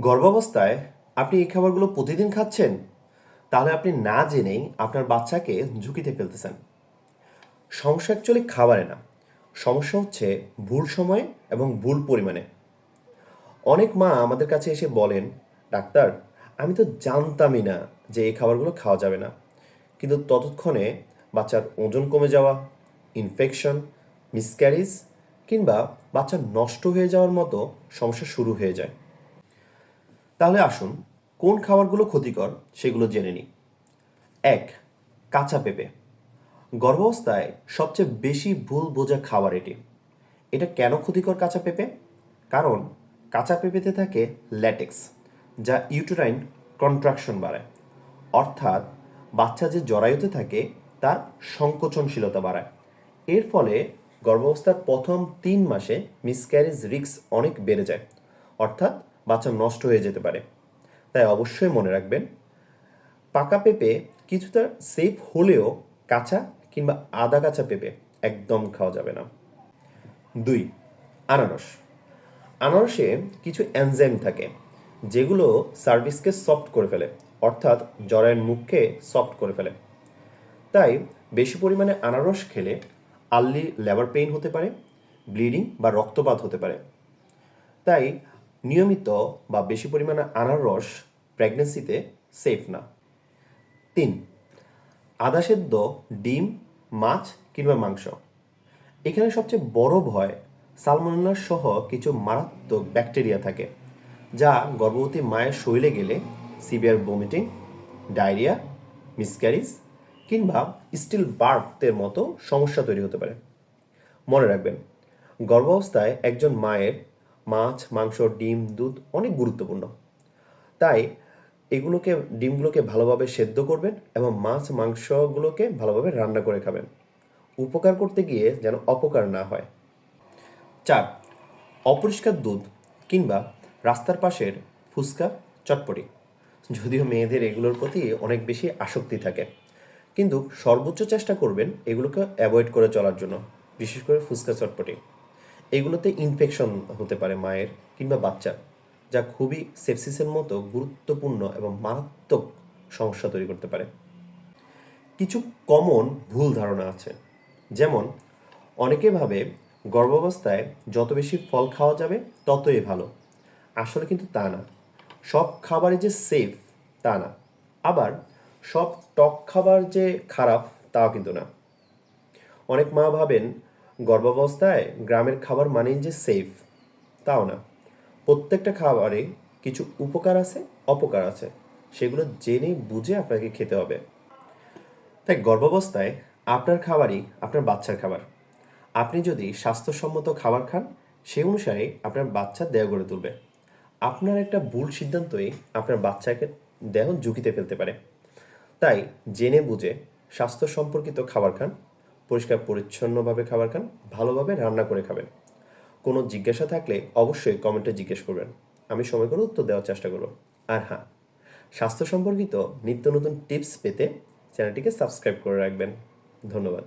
গর্ভাবস্থায় আপনি এই খাবারগুলো প্রতিদিন খাচ্ছেন, তাহলে আপনি না জেনেই আপনার বাচ্চাকে ঝুঁকিতে ফেলতেছেন। সমস্যা অ্যাকচুয়ালি খাবারে না, সমস্যা হচ্ছে ভুল সময়ে এবং ভুল পরিমাণে। অনেক মা আমাদের কাছে এসে বলেন, ডাক্তার, আমি তো জানতামই না যে এই খাবারগুলো খাওয়া যাবে না, কিন্তু ততক্ষণে বাচ্চার ওজন কমে যাওয়া, ইনফেকশন, মিসক্যারিজ কিংবা বাচ্চা নষ্ট হয়ে যাওয়ার মতো সমস্যা শুরু হয়ে যায়। তাহলে আসুন, কোন খাবারগুলো ক্ষতিকর সেগুলো জেনে নিই। ১. কাঁচা পেঁপে। গর্ভাবস্থায় সবচেয়ে বেশি ভুল বোঝা খাবার এটি। এটা কেন ক্ষতিকর কাঁচা পেঁপে? কারণ কাঁচা পেঁপেতে থাকে ল্যাটেক্স, যা ইউটেরাইন কন্ট্রাকশন বাড়ায়, অর্থাৎ বাচ্চা যে জরায়ুতে থাকে তার সংকোচনশীলতা বাড়ায়। এর ফলে গর্ভাবস্থার প্রথম 3 মাসে মিসক্যারেজ রিস্ক অনেক বেড়ে যায়, অর্থাৎ বাচ্চা নষ্ট হয়ে যেতে পারে। তাই অবশ্যই মনে রাখবেন, পাকা পেঁপে কিছুটা সেফ হলেও কাঁচা কিংবা আধা কাঁচা পেঁপে একদম খাওয়া যাবে না। ২. আনারস। আনারসে কিছু এনজাইম থাকে যেগুলো সার্ভিসকে সফট করে ফেলে, অর্থাৎ জরায়ুর মুখকে সফট করে ফেলে। তাই বেশি পরিমাণে আনারস খেলে আর্লি লেবার পেইন হতে পারে, ব্লিডিং বা রক্তপাত হতে পারে। তাই নিয়মিত বা বেশি পরিমাণে আনারস প্রেগন্যান্সিতে সেফ না। ৩. আধা সেদ্ধ ডিম, মাছ কিংবা মাংস। এখানে সবচেয়ে বড় ভয় সালমোনেলা সহ কিছু মারাত্মক ব্যাকটেরিয়া থাকে, যা গর্ভবতী মায়ের শরীরে গেলে সিভিয়ার ভমিটিং, ডায়রিয়া, মিসক্যারিজ কিংবা স্টিল বার্থের মতো সমস্যা তৈরি হতে পারে। মনে রাখবেন, গর্ভাবস্থায় একজন মায়ের মাছ, মাংস, ডিম, দুধ অনেক গুরুত্বপূর্ণ। তাই ডিমগুলোকে ভালোভাবে সেদ্ধ করবেন এবং মাছ, মাংসগুলোকে ভালোভাবে রান্না করে খাবেন। উপকার করতে গিয়ে যেন অপকার না হয়। ৪. অপরিষ্কার দুধ কিংবা রাস্তার পাশের ফুচকা, চটপটি। যদিও মেয়েদের এগুলোর প্রতি অনেক বেশি আসক্তি থাকে, কিন্তু সর্বোচ্চ চেষ্টা করবেন এগুলোকে অ্যাভয়েড করে চলার জন্য, বিশেষ করে ফুচকা, চটপটি। এগুলোতে ইনফেকশন হতে পারে মায়ের কিংবা বাচ্চার, যা খুবই সেপসিসের মতো গুরুত্বপূর্ণ এবং মারাত্মক সমস্যা তৈরি করতে পারে। কিছু কমন ভুল ধারণা আছে, যেমন অনেকে ভাবে গর্ভাবস্থায় যত বেশি ফল খাওয়া যাবে ততই ভালো। আসলে কিন্তু তা না। সব খাবারই যে সেফ তা না, আবার সব টক খাবার যে খারাপ তাও কিন্তু না। অনেক মা ভাবেন গর্ভাবস্থায় গ্রামের খাবার মানেই যে সেফ, তাও না। প্রত্যেকটা খাবারে কিছু উপকার আছে, অপকার আছে, সেগুলো জেনে বুঝে আপনাকে খেতে হবে। তাই গর্ভাবস্থায় আপনার খাবারই আপনার বাচ্চার খাবার। আপনি যদি স্বাস্থ্যসম্মত খাবার খান, সে অনুসারে আপনার বাচ্চার দেহ গড়ে তুলবে। আপনার একটা ভুল সিদ্ধান্তই আপনার বাচ্চাকে দেহ ঝুঁকিতে ফেলতে পারে। তাই জেনে বুঝে স্বাস্থ্য সম্পর্কিত খাবার খান, পরিষ্কার পরিচ্ছন্নভাবে খাবার খান, ভালোভাবে রান্না করে খাবেন। কোনো জিজ্ঞাসা থাকলে অবশ্যই কমেন্টে জিজ্ঞেস করবেন, আমি সময় করে উত্তর দেওয়ার চেষ্টা করব। আর হ্যাঁ, স্বাস্থ্য সম্পর্কিত নিত্য নতুন টিপস পেতে চ্যানেলটিকে সাবস্ক্রাইব করে রাখবেন। ধন্যবাদ।